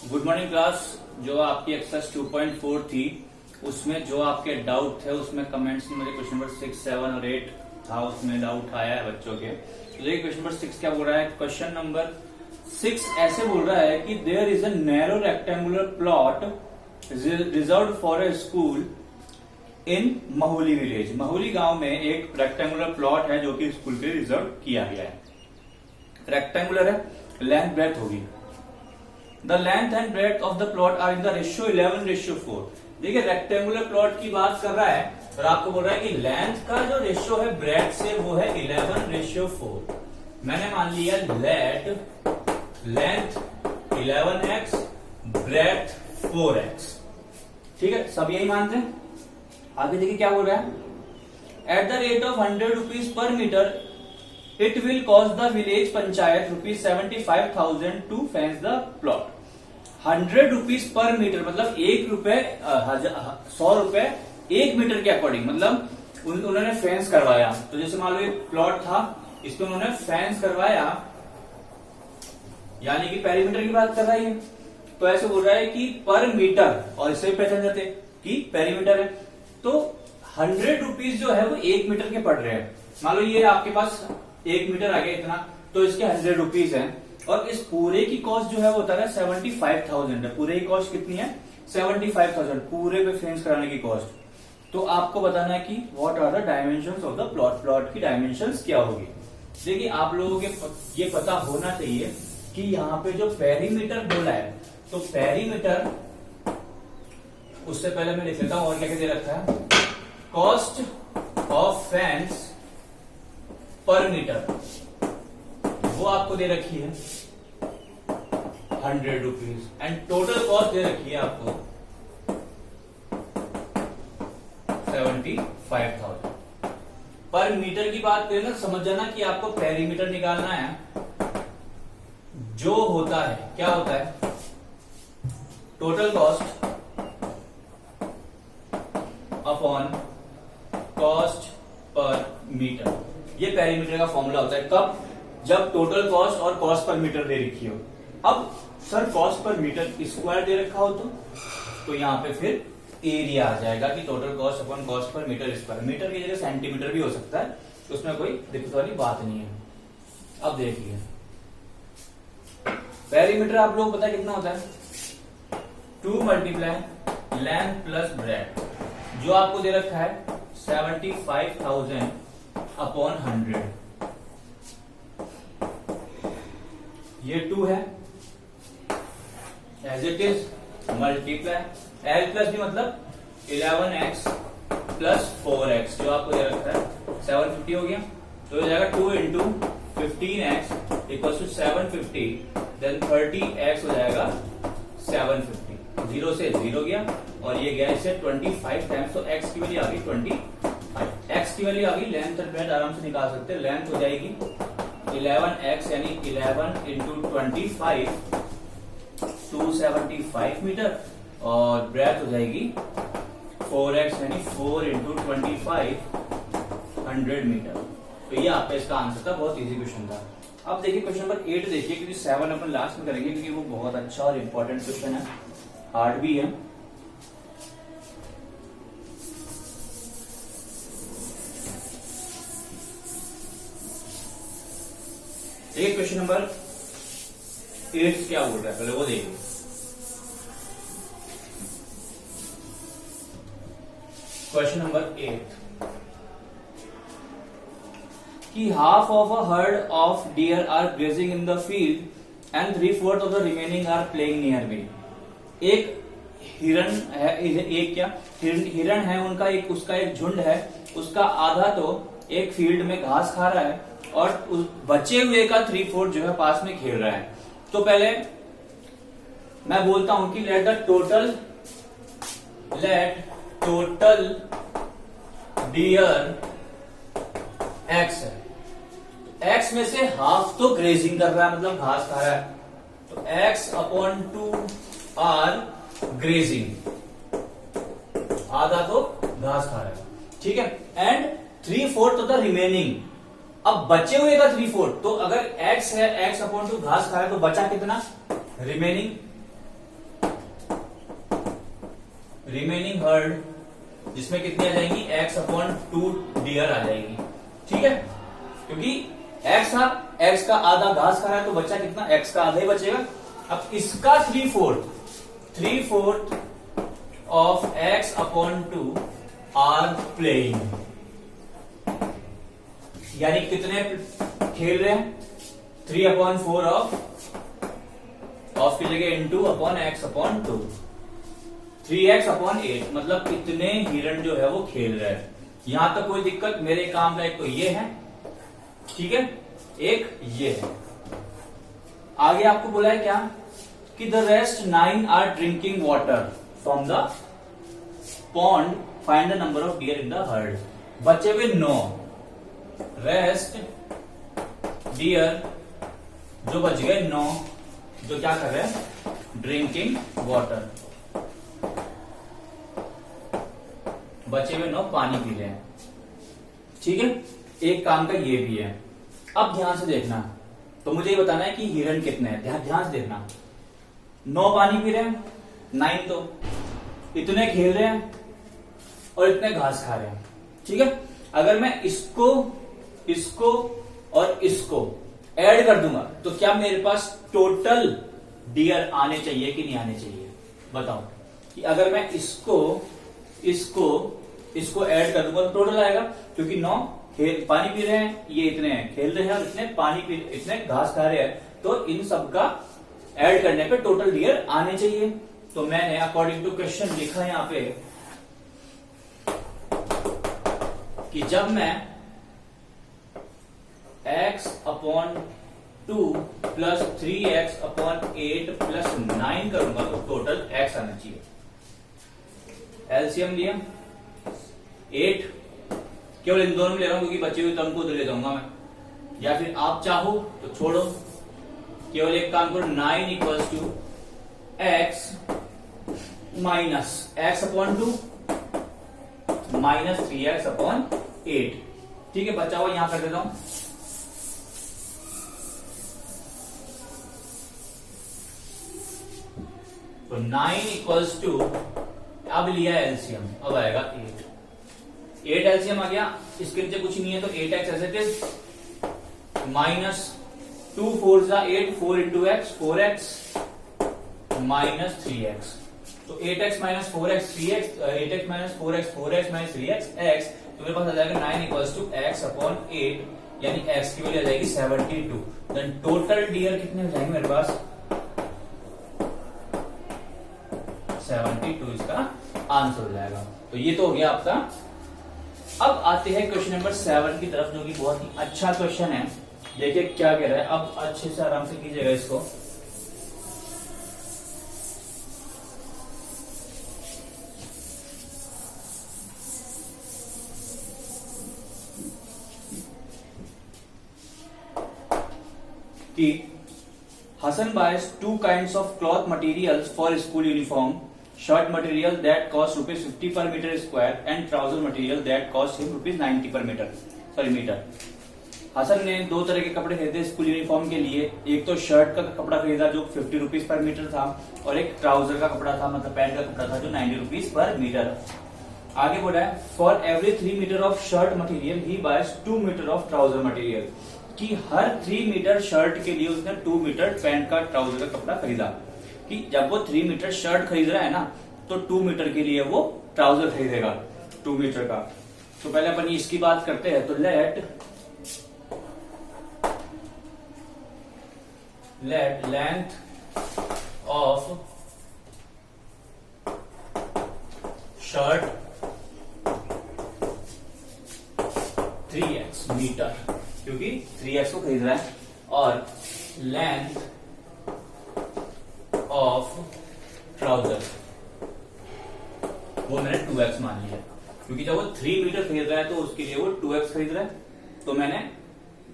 Good morning class. जो आपकी exercise 2.4 थी उसमें जो आपके डाउट थे उसमें कमेंट्स में मुझे क्वेश्चन नंबर 6, 7 और 8 था, उसमें डाउट आया है बच्चों के। तो देखिए क्वेश्चन नंबर 6 क्या बोल रहा है। क्वेश्चन नंबर 6 ऐसे बोल रहा है कि there is a narrow rectangular plot reserved for a school in Mahuli village. Mahuli गांव में एक रेक्टेंगुलर प्लॉट है जो कि स्कूल के लिए रिजर्व किया गया है। रेक्टेंगुलर है, लेंथ ब्रेथ होगी। The length and breadth of the plot are in the ratio 11:4। देखिए रेक्टेंगुलर प्लॉट की बात कर रहा है और आपको बोल रहा है कि लेंथ का जो रेशियो है ब्रेथ से वो है 11:4। मैंने मान लिया लेंथ 11x ब्रेथ 4x। ठीक है, सब यही मानते हैं। आगे देखिए क्या बोल रहा है। At the rate of 100 rupees per metre it will cost the village panchayat ₹75,000 to fence the plot. 100 rupees per metre मतलब 1 रुपए 100 रुपए 1 मीटर के अकॉर्डिंग, मतलब उन्होंने फेंस करवाया। तो जैसे मान लो एक प्लॉट था, इसको उन्होंने फेंस करवाया, यानी कि पेरीमीटर की बात कर रहा है। तो ऐसे बोल रहा है कि पर मीटर, और इससे भी पहचान जाते कि पेरीमीटर है। तो 100 रुपीज जो है वो 1 मीटर के पड़ रहे हैं। मान लो ये आपके पास 1 मीटर आ गया इतना, तो इसके 100 रुपीज है। और इस पूरे की कॉस्ट जो है वो होता है 75,000 है। पूरे की कॉस्ट कितनी है? 75,000 पूरे पे फेंस कराने की कॉस्ट। तो आपको बताना है कि what are the dimensions of the plot. Plot की डायमेंशंस क्या होगी। देखिए आप लोगों के ये पता होना चाहिए कि यहाँ पे जो पेरीमीटर बोला है, तो पेरीमीटर उससे पहले मैं लिख लेता हूं और क्या दे रखा है। कॉस्ट ऑफ फेंस पर मीटर वो आपको दे रखी है 100 रुपीज एंड टोटल कॉस्ट दे रखी है आपको 75,000। पर मीटर की बात करें ना, समझ जाना कि आपको पेरीमीटर निकालना है। जो होता है क्या होता है, total cost upon cost per metre. ये पेरीमीटर का फॉर्मूला होता है। कब? जब टोटल कॉस्ट और कॉस्ट पर मीटर दे रखी हो। अब sir cost per metre square दे रखा हो तो यहां पे फिर एरिया आ जाएगा कि total cost upon cost per metre square. Metre की जगह सेंटीमीटर भी हो सकता है, तो उसमें कोई दिक्कत वाली बात नहीं है। अब देखिए पेरीमीटर आप लोग पता है कितना होता है, 2 मल्टीप्लाई लेंथ प्लस ब्रेथ। जो आपको दे रखा है 75,000 अपॉन 100। ये 2 है as it is, multiply L plus B मतलब 11x प्लस 4x। जो आपको दे रखा है 750 हो गया, तो हो जाएगा 2 into 15x equal to 750, then 30x हो जाएगा 750। 0 से 0 गया और ये गया इससे 25 टाइम्स, तो x की वैल्यू आ गई 25। x की वैल्यू आ गई, लेंथ और ब्रेथ आराम से निकाल सकते हैं। लेंथ हो जाएगी 11x यानी 11 इंटू 25 275 मीटर, और ब्रेथ हो जाएगी 4x यानी 4 इंटू 25 100 मीटर। तो ये आपका इसका आंसर था। बहुत इजी क्वेश्चन था। अब देखिए क्वेश्चन नंबर 8 देखिए, क्योंकि 7 अपन लास्ट में करेंगे क्योंकि वो बहुत अच्छा और इंपॉर्टेंट क्वेश्चन है, हार्ड भी है। देखिए क्वेश्चन नंबर 8 क्या बोल रहा है, पहले वो देखिए। क्वेश्चन नंबर 8 कि half of a herd of deer are grazing in the field and 3/4 of the remaining are playing nearby. एक हिरण है, एक क्या हिरण है उनका, एक उसका एक झुंड है, उसका आधा तो एक फील्ड में घास खा रहा है और उस बचे हुए का 3/4 जो है पास में खेल रहा है। तो पहले मैं बोलता हूं कि लेट टोटल डियर एक्स है। एक्स में से हाफ तो ग्रेजिंग कर रहा है, मतलब घास खा रहा है, तो x अपॉन 2 आर ग्रेजिंग, आधा तो घास खा रहा है, ठीक है। एंड 3/4 तो द रिमेनिंग, अब बचे हुए का 3/4, तो अगर x है, x अपॉन 2 घास खा रहा है, तो बचा कितना? रिमेनिंग रिमेनिंग हर्ड जिसमें कितनी आ जाएंगी x अपॉन 2 डियर आ जाएगी। ठीक है, क्योंकि x था, x का आधा घास खा रहा है तो बच्चा कितना, x का आधा ही बचेगा। अब इसका 3/4 of x upon 2 are playing, यानी कितने खेल रहे हैं, 3/4 ऑफ की जगह into upon x upon 2, 3x upon 8, मतलब कितने हिरण जो है वो खेल रहे हैं। यहां तक कोई दिक्कत, मेरे काम का एक तो ये है, ठीक है, एक ये है। आगे आपको बोला है क्या कि the rest 9 are drinking water from the pond, find the number of deer in the herd. बचे हुए 9 रेस्ट डियर जो बच गए 9, जो क्या कर रहे हैं, ड्रिंकिंग वाटर, बचे हुए 9 पानी पी रहे हैं। ठीक है, एक काम का ये भी है। अब ध्यान से देखना, तो मुझे ये बताना है कि हिरण कितने हैं, ध्यान से देखना। 9 पानी पी रहे हैं, 9 तो इतने खेल रहे हैं और इतने घास खा रहे हैं। ठीक है, अगर मैं इसको और इसको ऐड कर दूंगा तो क्या मेरे पास टोटल डियर आने चाहिए कि नहीं आने चाहिए, बताओ। कि अगर मैं इसको ऐड कर दूंगा तो टोटल आएगा, क्योंकि 9 पानी पी रहे हैं, ये इतने खेल रहे हैं और इतने घास खा रहे हैं, तो इन सब का ऐड करने पे टोटल डियर आने चाहिए। तो मैंने अकॉर्डिंग टू क्वेश्चन लिखा है यहां पे कि जब मैं x upon 2 plus 3x upon 8 plus 9 करूंगा तो टोटल x आना चाहिए। एलसीएम लिया 8, केवल इन दोनों में ले रहा हूं क्योंकि बचे हुए टर्म को उधर ले जाऊंगा मैं, या फिर आप चाहो तो छोड़ो, केवल एक काम करो, 9 equals to x minus x upon 2 minus 3x upon 8। ठीक है, बचा हुआ यहां कर देता हूं। तो 9 इक्वल्स टू, अब लिया एलसीएम, अब आएगा 8 एलसीएम आ गया, इसके नीचे कुछ नहीं है तो 8x as it is minus 2 4 जा 8, 4 into x 4x minus 3x, तो 8x minus 4x 3x, 8x minus 4x 4x minus 3x x, तो मेरे पास आ जाएगा 9 इक्वल्स टू x अपॉन 8, यानी x की वैल्यू आ जाएगी 72। देन टोटल डियर कितने हो जाएंगे मेरे पास, 72 इसका आंसर हो जाएगा। तो ये तो हो गया आपका। अब आते हैं क्वेश्चन नंबर 7 की तरफ, जो कि बहुत ही अच्छा क्वेश्चन है। देखिए क्या कह रहा है, अब अच्छे से आराम से कीजिएगा इसको। कि Hassan buys 2 kinds of cloth materials for school uniform, shirt material that cost rupees 50 per meter square and trouser material that cost him rupees 90 per meter, metre. Hasan ने 2 तरह के कपड़े खरीदे स्कूल यूनिफॉर्म के लिए, एक तो शर्ट का कपड़ा खरीदा जो 50 रुपीज पर मीटर था, और एक ट्राउजर का कपड़ा था, मतलब पैंट का कपड़ा था जो 90 रुपीज पर मीटर। आगे बोला है for every 3 metre of shirt material he buys 2 metre of trouser material, कि हर 3 मीटर शर्ट के लिए उसने 2 मीटर पैंट का ट्राउजर का कपड़ा खरीदा। कि जब वो 3 मीटर शर्ट खरीद रहा है ना, तो 2 मीटर के लिए वो ट्राउजर खरीदेगा 2 मीटर का। तो पहले अपन इसकी बात करते हैं। तो let length of shirt 3x metre, क्योंकि 3x को खरीद रहा है, और लेंथ ऑफ ट्राउजर वो मैंने 2x मान लिया, क्योंकि जब वो 3 मीटर खरीद रहा है तो उसके लिए वो 2x खरीद रहा है। तो मैंने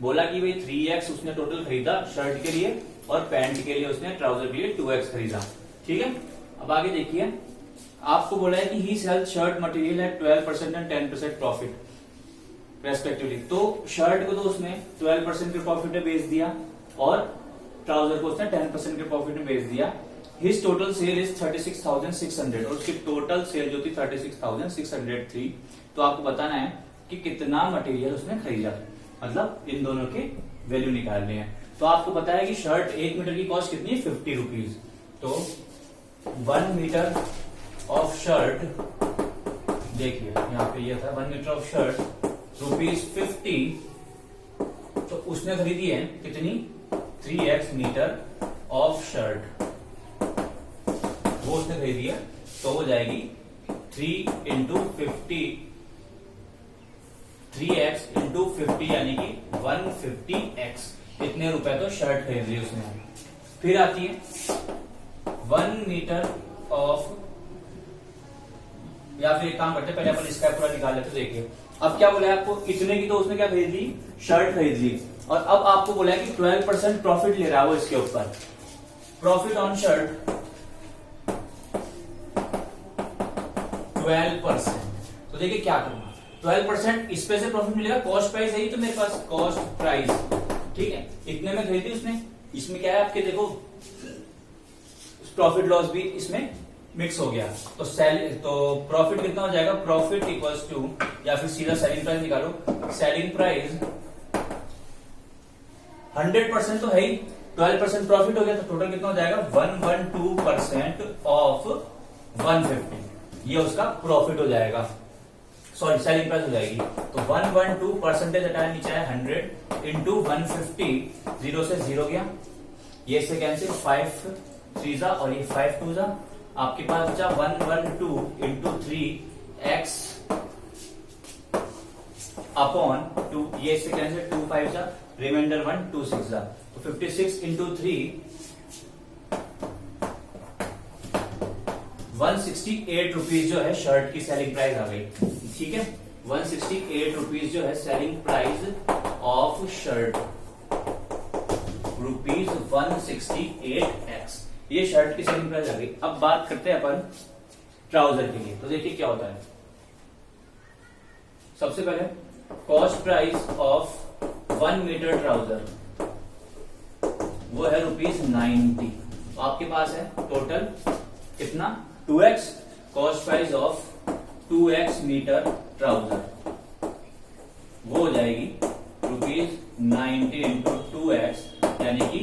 बोला कि भाई 3x उसने टोटल खरीदा शर्ट के लिए, और पैंट के लिए उसने ट्राउजर के लिए 2x खरीदा। ठीक है, अब आगे देखिए, आपको बोला है कि he sells shirt material at 12% and 10% profit respectively. तो शर्ट को तो उसने 12% के प्रॉफिट में बेच दिया, और ट्राउजर को उसने 10% के प्रॉफिट में बेच दिया। हिज टोटल सेल इज 36,600 और उसकी टोटल सेल जो थी 36,600 थी। तो आपको बताना है कि कितना मटेरियल उसने खरीदा, मतलब इन दोनों के वैल्यू निकालने हैं। तो आपको पता है कि शर्ट 1 मीटर की कॉस्ट कितनी है, 50 रुपीज। तो 1 मीटर ऑफ शर्ट, देखिए यहाँ पे ये था 1 मीटर ऑफ शर्ट ₹50, तो उसने खरीदी है कितनी, 3x मीटर ऑफ शर्ट, वो उसने खरीदी है। तो हो जाएगी 3 इंटू 50, 3x इंटू 50 यानी कि 150x, इतने रुपए तो शर्ट खरीद ली उसने। फिर आती है 1 मीटर ऑफ, या फिर एक काम करते हैं पहले अपन इसका पूरा निकाल लेते। देखिए अब क्या बोला है आपको, इतने की तो उसने क्या खरीद ली, शर्ट खरीद ली, और अब आपको बोला है कि 12% प्रॉफिट ले रहा है वो इसके ऊपर, प्रॉफिट ऑन शर्ट 12%। तो देखिए क्या करूंगा, 12% इस पे से प्रॉफिट मिलेगा, कॉस्ट प्राइस है ही तो मेरे पास, कॉस्ट प्राइस, ठीक है, इतने में खरीदी उसने। इसमें क्या है आपके, देखो प्रॉफिट लॉस भी इसमें मिक्स हो गया, तो तो प्रॉफिट कितना हो जाएगा, प्रॉफिट इक्वल्स टू, या फिर सीधा सेलिंग प्राइस निकालो, सेलिंग प्राइस 100% तो है ही, 12% प्रॉफिट हो गया, तो टोटल कितना हो जाएगा 112% ऑफ 150, ये उसका प्रॉफिट हो जाएगा, सॉरी सेलिंग प्राइस हो जाएगी। तो 112% हटाया, नीचे आया 100 इंटू 150, 0 से 0 गया, ये से कैंसिल, 5 3 जा और ये 5 2 जा, आपके पास बचा 112 इंटू 3x अपॉन 2, ये से कैंसिल, 2 5 जा, रिमाइंडर 1 2 6 जा, तो 56 इंटू 3 168 रुपीज जो है शर्ट की सेलिंग प्राइस आ गई, ठीक है, 168 रुपीज जो है selling price of shirt, ₹168x, ये शर्ट की सेलिंग प्राइस आ गई। अब बात करते हैं अपन ट्राउजर के लिए। तो देखिए क्या होता है, सबसे पहले cost price of 1 metre trouser वो है ₹90। तो आपके पास है टोटल कितना, 2x, cost price of 2x metre trouser, वो हो जाएगी ₹90 इंटू 2x, यानी कि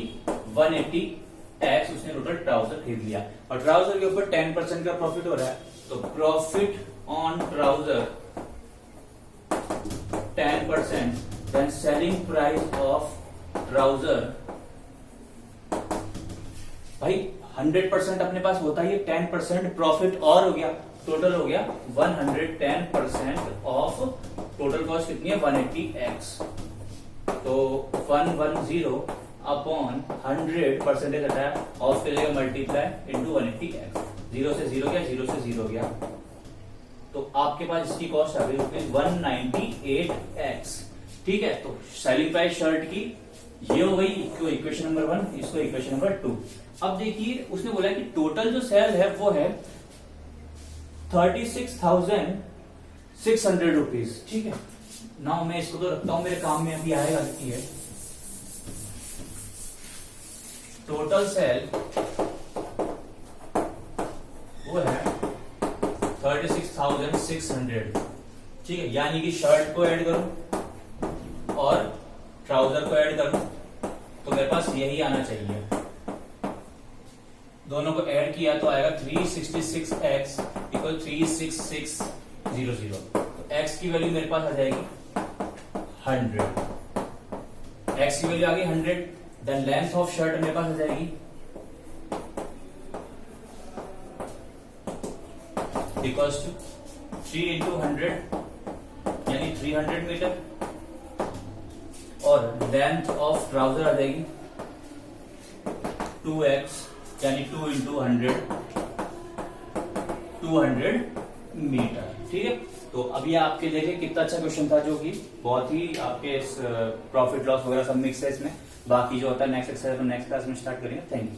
180x उसने टोटल ट्राउजर खरीद लिया, और ट्राउजर के ऊपर 10% का प्रॉफिट हो रहा है, तो profit on trouser 10%, then selling price of trouser, भाई 100% अपने पास होता ही, 10% प्रॉफिट और हो गया, टोटल हो गया 110% ऑफ, टोटल कॉस्ट कितनी है 180x, तो 110 अपॉन 100% हटाया, ऑफ के जगह मल्टीप्लाई इंटू 180x, 0 से 0 गया, 0 से 0 गया, तो आपके पास इसकी कॉस्ट आ गई 198x, ठीक है। तो सेलिंग प्राइस शर्ट की ये हो गई इक्वेशन नंबर 1, इसको इक्वेशन नंबर 2। अब देखिए उसने बोला कि टोटल जो सेल है वो है 36,600 रुपीज, ठीक है। नाउ मैं इसको तो रखता हूं, मेरे काम में अभी आएगा कि है टोटल सेल वो है 36,600, ठीक है, यानी कि शर्ट को ऐड करूं और ट्राउजर को ऐड करूं तो मेरे पास यही आना चाहिए, दोनों को ऐड किया तो आएगा 366x इक्वल 36600, तो x की वैल्यू मेरे पास आ जाएगी 100, x की वैल्यू आ गई 100, देन लेंथ ऑफ शर्ट मेरे पास आ जाएगी इक्वल्स टू 3 इंटू 100 यानी 300 मीटर, और लेंथ ऑफ ट्राउजर आ जाएगी 2x यानी 2 इंटू 100 200 मीटर, ठीक है। तो अभी आपके देखे कितना अच्छा क्वेश्चन था, जो कि बहुत ही आपके प्रॉफिट लॉस वगैरह सब मिक्स है इसमें, बाकी जो होता है नेक्स्ट एक्सरसाइज नेक्स्ट क्लास में स्टार्ट करेंगे। Thank you.